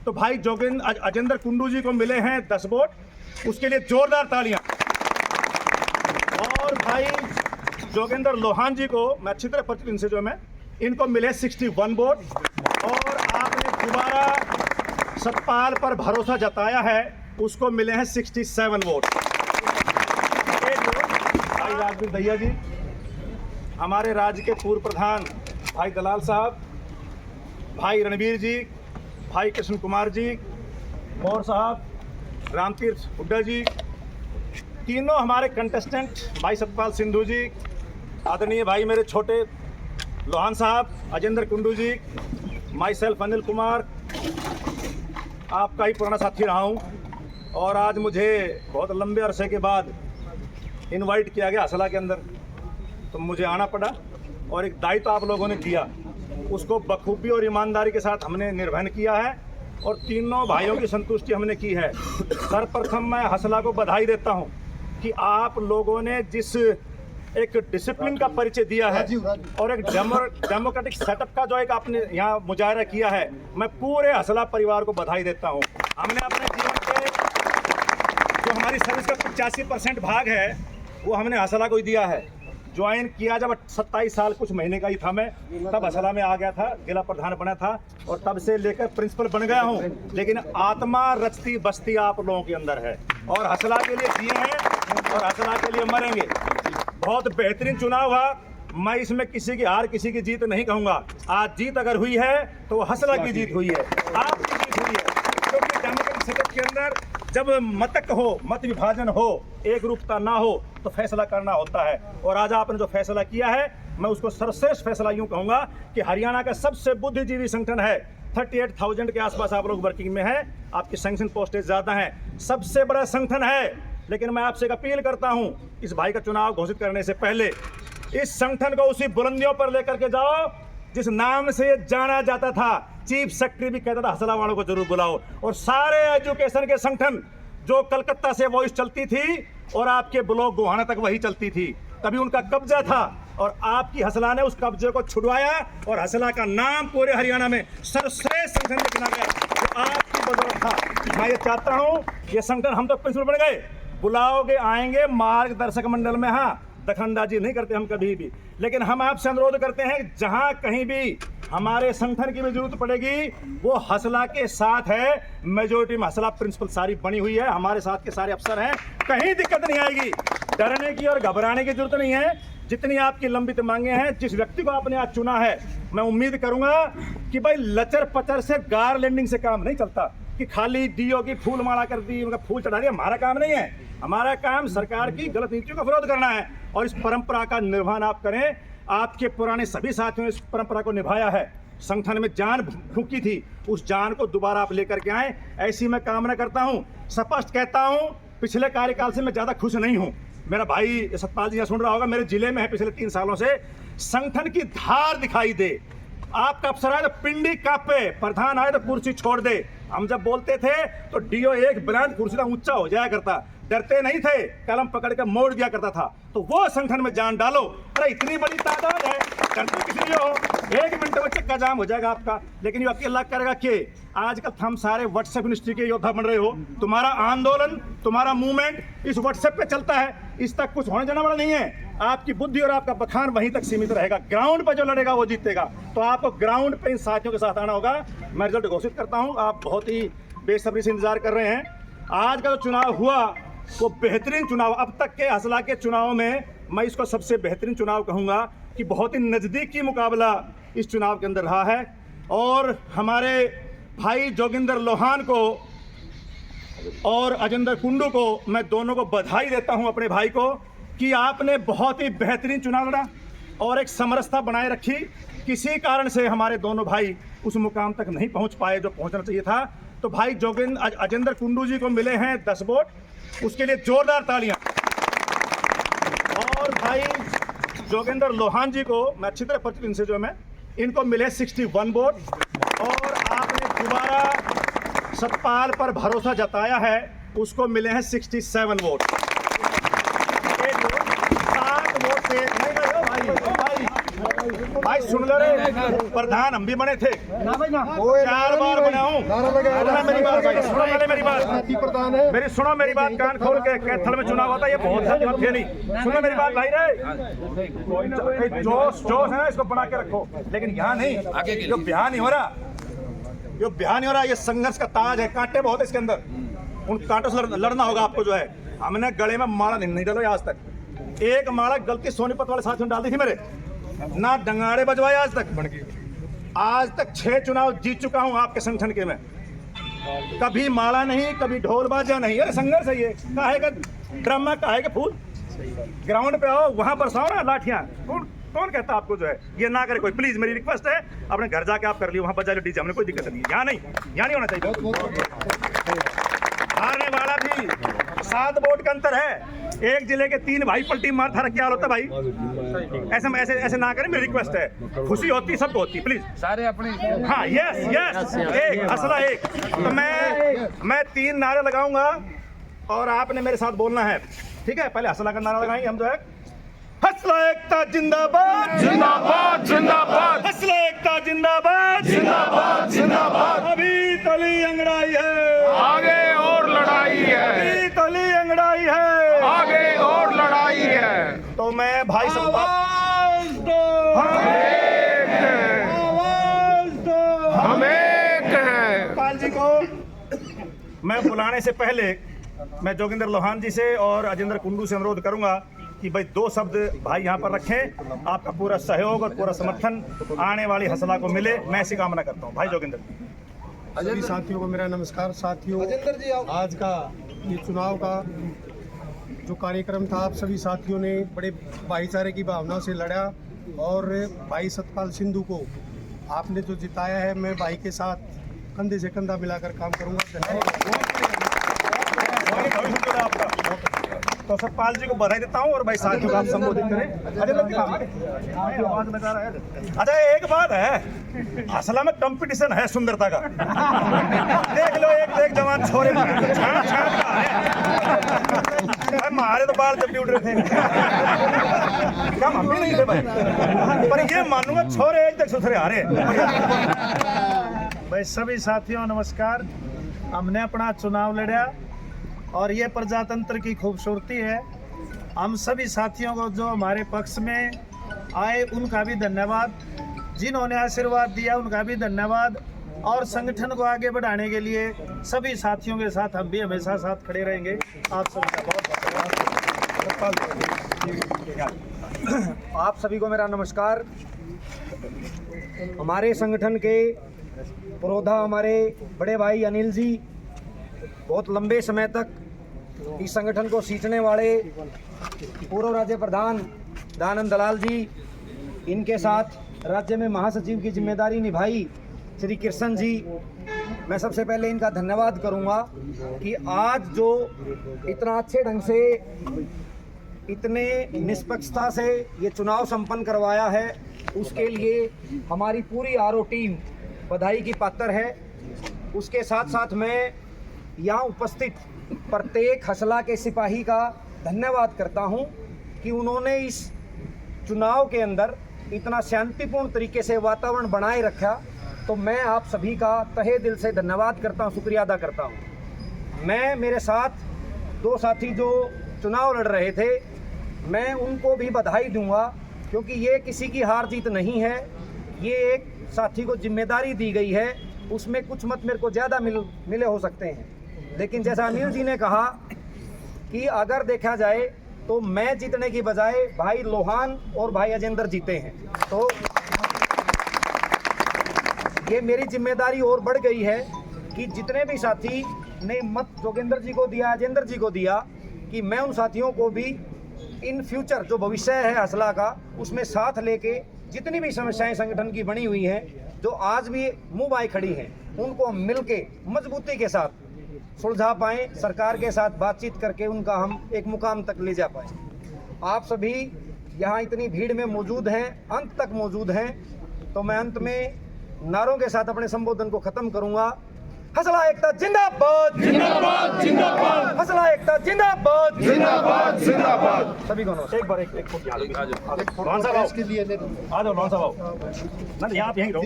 तो भाई अजेंद्र कुंडू जी को मिले हैं 10 वोट, उसके लिए जोरदार तालियां। और भाई जोगेंद्र लोहान जी को मैं अच्छी तरह परिचित इनसे जो मैं इनको मिले 61 वोट। और आपने दोबारा सतपाल पर भरोसा जताया है, उसको मिले हैं 67 वोट। भाई राजवीर दहिया जी, हमारे राज्य के पूर्व प्रधान भाई दलाल साहब, भाई रणवीर जी, भाई कृष्ण कुमार जी, मौर्य साहब, रामतीर्थ हुड्डा जी, तीनों हमारे कंटेस्टेंट, भाई सतपाल सिंधु जी, आदरणीय भाई मेरे छोटे लोहान साहब, अजेंद्र कुंडू जी, माई सेल्फ अनिल कुमार, आपका ही पुराना साथी रहा हूँ। और आज मुझे बहुत लंबे अरसे के बाद इनवाइट किया गया हसला के अंदर, तो मुझे आना पड़ा और एक दायित्व आप लोगों ने दिया, उसको बखूबी और ईमानदारी के साथ हमने निर्वहन किया है और तीनों भाइयों की संतुष्टि हमने की है। सर्वप्रथम मैं हसला को बधाई देता हूं कि आप लोगों ने जिस एक डिसिप्लिन का परिचय दिया है और एक डेमोक्रेटिक सेटअप का जो एक आपने यहाँ मुजाहरा किया है, मैं पूरे हसला परिवार को बधाई देता हूँ। हमने अपने जीवन के जो हमारी सर्विस का 85% भाग है वो हमने हसला को ही दिया है। ज्वाइन किया जब 27 साल कुछ महीने का ही था मैं, तब हसला में आ गया था, जिला प्रधान बना था और तब से लेकर प्रिंसिपल बन गया हूँ। लेकिन आत्मा रचती बसती आप लोगों के अंदर है और हसला के लिए जिए हैं और हसला के लिए मरेंगे। बहुत बेहतरीन चुनाव हुआ, मैं इसमें किसी की हार किसी की जीत नहीं कहूँगा। आज जीत अगर हुई है तो हसला की जीत हुई है, आपकी जीत हुई है, क्योंकि डेमोक्रेटिक सेटअप के अंदर जब मतक हो, मत विभाजन हो, एक रूपता ना हो तो फैसला करना होता है। और आज आपने जो फैसला किया है, मैं उसको सर्वश्रेष्ठ फैसला यूं कहूंगा कि हरियाणा का सबसे बुद्धिजीवी संगठन है। 38,000 के आसपास आप लोग वर्किंग में हैं, आपकी सैंक्शन पोस्टेज ज़्यादा हैं, सबसे बड़ा संगठन है। लेकिन मैं आपसे एक अपील करता हूं, इस भाई का चुनाव घोषित करने से पहले इस संगठन को उसी बुलंदियों पर लेकर के जाओ जिस नाम से ये जाना जाता था। चीफ सेक्रेटरी भी कहता था हसला वालों को जरूर बुलाओ। और सारे एजुकेशन के संगठन जो कलकत्ता से वॉइस चलती थी और आपके ब्लॉक गोहाना तक वही चलती थी, तभी उनका कब्जा था और आपकी हसला ने उस कब्जे को छुड़वाया और हसला का नाम पूरे हरियाणा में सर्वश्रेष्ठ संगठन में चुना गया, जो आपकी बदौलत था। मैं ये चाहता हूँ, ये संगठन हम तो प्रिंसिपल बन गए, बुलाओगे आएंगे मार्गदर्शक मंडल में, हाँ दखलंदाजी नहीं करते हम कभी भी, लेकिन हम आपसे अनुरोध करते हैं जहां कहीं भी हमारे संगठन की भी जरूरत पड़ेगी वो हसला के साथ है। मेजोरिटी में हसला प्रिंसिपल सारी बनी हुई है, हमारे साथ के सारे अफसर हैं, कहीं दिक्कत नहीं आएगी। डरने की और घबराने की जरूरत नहीं है। जितनी आपकी लंबित मांगे हैं, जिस व्यक्ति को आपने आज चुना है, मैं उम्मीद करूंगा कि भाई लचर पचर से गार लैंडिंग से काम नहीं चलता कि खाली डीओ की फूल माला कर दी, उनका फूल चढ़ा दिया। हमारा काम नहीं है, हमारा काम सरकार की गलत नीतियों का विरोध करना है और इस परंपरा का निर्वहन आप करें। आपके पुराने सभी साथियों ने इस परंपरा को निभाया है, संगठन में जान फूंकी थी, उस जान को दोबारा आप लेकर के आए, ऐसी मैं कामना करता हूं। स्पष्ट कहता हूं, पिछले कार्यकाल से मैं ज़्यादा खुश नहीं हूं। मेरा भाई सतपाल जी सुन रहा होगा, मेरे जिले में है पिछले 3 सालों से, संगठन की धार दिखाई दे। आपका अफसर आए तो पिंडी कांपे, प्रधान आए तो कुर्सी छोड़ दे। हम जब बोलते थे तो डीओ एक बुलंद कुर्सी का ऊंचा हो जाया करता, डरते नहीं थे, कलम पकड़ के मोड़ दिया करता था। तो वो संगठन में जान डालो। अरे इतनी बड़ी तादाद है, डरते किस लिए हो? 1 मिनट में चक्का जाम हो जाएगा आपका। लेकिन ये अकेला करेगा के? आजकल हम सारे व्हाट्सएप यूनिवर्सिटी के योद्धा बन रहे हो, तुम्हारा आंदोलन, तुम्हारा मूवमेंट इस व्हाट्सएप पे चलता है, इस तक कुछ होने जाने वाला नहीं है। आपकी बुद्धि और आपका बखान वहीं तक सीमित रहेगा, ग्राउंड पर जो लड़ेगा वो जीतेगा। तो आपको ग्राउंड पे इन साथियों के साथ आना होगा। मैं रिजल्ट घोषित करता हूँ, आप बहुत ही बेसब्री से इंतजार कर रहे हैं। आज का जो चुनाव हुआ वो बेहतरीन चुनाव, अब तक के हसला के चुनाव में मैं इसको सबसे बेहतरीन चुनाव कहूँगा कि बहुत ही नज़दीकी मुकाबला इस चुनाव के अंदर रहा है। और हमारे भाई जोगिंदर लोहान को और अजेंद्र कुंडू को मैं दोनों को बधाई देता हूं, अपने भाई को, कि आपने बहुत ही बेहतरीन चुनाव लड़ा और एक समरसता बनाए रखी। किसी कारण से हमारे दोनों भाई उस मुकाम तक नहीं पहुंच पाए जो पहुंचना चाहिए था। तो भाई अजेंद्र कुंडू जी को मिले हैं 10 वोट, उसके लिए जोरदार तालियां। और भाई जोगेंद्र लोहान जी को मैं अच्छी तरह परिचित इनसे जो मैं इनको मिले 61 वोट। और आपने दोबारा सतपाल पर भरोसा जताया है, उसको मिले हैं 67 वोट। 7 वोट से नहीं भाई भाई सुन लो रे, प्रधान हम भी बने थे, 4 बार बना हूँ। मेरी बात भाई सुनो, पहले मेरी बात सुनो, मेरी बात कान खोल के। कैथल में चुनाव होता है, ये बहुत थे नहीं। सुनो मेरी बात भाई रे, जोश है ना, इसको बना के रखो, लेकिन यहाँ नहीं, जो ब्याह नहीं हो रहा, ये संघर्ष का ताज है, कांटे बहुत है इसके अंदर, उन कांटों से लड़ना होगा आपको। जो है हमने गले में माला नहीं डालो आज तक, एक माला गलती सोनीपत वाले साथियों ने डाल दी थी मेरे, ना डंगाड़े बजवाए आज तक। 6 चुनाव जीत चुका हूं आपके संगठन के में, कभी माला नहीं, कभी ढोल बाजा नहीं। अरे संघर्ष है ये, काहे का ड्रामा, काहे के फूल। ग्राउंड पे आओ, वहां बरसाओ ना लाठियां। कौन कहता आपको जो है ये ना करे कोई? प्लीज मेरी रिक्वेस्ट है, अपने घर जाके आप कर लियो, वहां बजा लो डीजे, हमने कोई दिक्कत नहीं है। यहाँ नहीं होना चाहिए। हारने वाला भी 7 वोट का अंतर है, एक जिले के 3 भाई पलटी मार था, क्या होता भाई? ऐसे ना करें, मेरी रिक्वेस्ट है। खुशी होती सबको होती, प्लीज सारे अपने। हाँ यस एक हसला एक। तो मैं 3 नारे लगाऊंगा और आपने मेरे साथ बोलना है, ठीक है? पहले हसला का नारा लगाएंगे हम, जो है हसला एकता जिंदाबाद जिंदाबाद जिंदाबाद, हसला एकता जिंदाबाद जिंदाबाद जिंदाबाद। अभी तली अंगड़ाई है, आगे और लड़ाई है, अभी तली अंगड़ाई है, आगे और लड़ाई है। तो मैं भाई सब हम एक हैं। पाल जी को मैं बुलाने से पहले मैं जोगिंदर लोहान जी से और अजेंद्र कुंडू से अनुरोध करूंगा कि भाई 2 शब्द भाई यहाँ पर रखें। आपका पूरा सहयोग और पूरा समर्थन आने वाली हसला को मिले, मैं ऐसी कामना करता हूँ। भाई जोगिंदर। सभी साथियों को मेरा नमस्कार। साथियों, आज का ये चुनाव का जो कार्यक्रम था, आप सभी साथियों ने बड़े भाईचारे की भावना से लड़ा और भाई सतपाल सिंधु को आपने जो जिताया है, मैं भाई के साथ कंधे से कंधा मिलाकर काम करूंगा। तो सतपाल जी को बधाई देता हूँ और भाई साथियों को आप संबोधित करें। अच्छा एक बात है, असला में कंपटीशन है सुंदरता का। देख लो एक जवान छोरे हमारे तो बाल जब भी उड़ रहे थे, कम हम भी नहीं थे भाई, पर ये मानूंगा छोरे एक तक सुथरे आ रहे। भाई सभी साथियों नमस्कार। हमने अपना चुनाव लड़ा और ये प्रजातंत्र की खूबसूरती है। हम सभी साथियों को जो हमारे पक्ष में आए उनका भी धन्यवाद, जिन्होंने आशीर्वाद दिया उनका भी धन्यवाद, और संगठन को आगे बढ़ाने के लिए सभी साथियों के साथ हम भी हमेशा साथ खड़े रहेंगे। आप सभी का बहुत आप सभी को मेरा नमस्कार। हमारे संगठन के पुरोधा हमारे बड़े भाई अनिल जी बहुत लंबे समय तक इस संगठन को सींचने वाले पूर्व राज्य प्रधान दानंद दलाल जी, इनके साथ राज्य में महासचिव की जिम्मेदारी निभाई श्री कृष्ण जी, मैं सबसे पहले इनका धन्यवाद करूंगा कि आज जो इतना अच्छे ढंग से इतने निष्पक्षता से ये चुनाव संपन्न करवाया है, उसके लिए हमारी पूरी आरओ टीम बधाई की पात्र है। उसके साथ साथ मैं यहाँ उपस्थित प्रत्येक हसला के सिपाही का धन्यवाद करता हूँ कि उन्होंने इस चुनाव के अंदर इतना शांतिपूर्ण तरीके से वातावरण बनाए रखा। तो मैं आप सभी का तहे दिल से धन्यवाद करता हूँ, शुक्रिया अदा करता हूँ। मैं मेरे साथ 2 साथी जो चुनाव लड़ रहे थे, मैं उनको भी बधाई दूंगा, क्योंकि ये किसी की हार जीत नहीं है, ये एक साथी को जिम्मेदारी दी गई है, उसमें कुछ मत मेरे को ज़्यादा मिले हो सकते हैं, लेकिन जैसा अनिल जी ने कहा कि अगर देखा जाए तो मैं जीतने की बजाय भाई लोहान और भाई अजेंद्र जीते हैं, तो ये मेरी जिम्मेदारी और बढ़ गई है कि जितने भी साथी ने मत जोगेंद्र जी को दिया, अजेंद्र जी को दिया, कि मैं उन साथियों को भी इन फ्यूचर जो भविष्य है हसला का, उसमें साथ लेके जितनी भी समस्याएं संगठन की बनी हुई हैं, जो आज भी मुंह बाई खड़ी हैं, उनको हम मिलके मजबूती के साथ सुलझा पाएं, सरकार के साथ बातचीत करके उनका हम एक मुकाम तक ले जा पाएं। आप सभी यहाँ इतनी भीड़ में मौजूद हैं, अंत तक मौजूद हैं, तो मैं अंत में नारों के साथ अपने संबोधन को ख़त्म करूँगा। हसला एकता जिंदाबाद जिंदाबाद जिंदाबाद हसला एकता जिंदाबाद जिंदाबाद जिंदाबाद। सभी को नमस्कार। एक बार एक फोटो आ जाओ लॉन साहब आओ। आ जाओ लॉन साहब आओ। ना यहाँ आप यहीं रहो।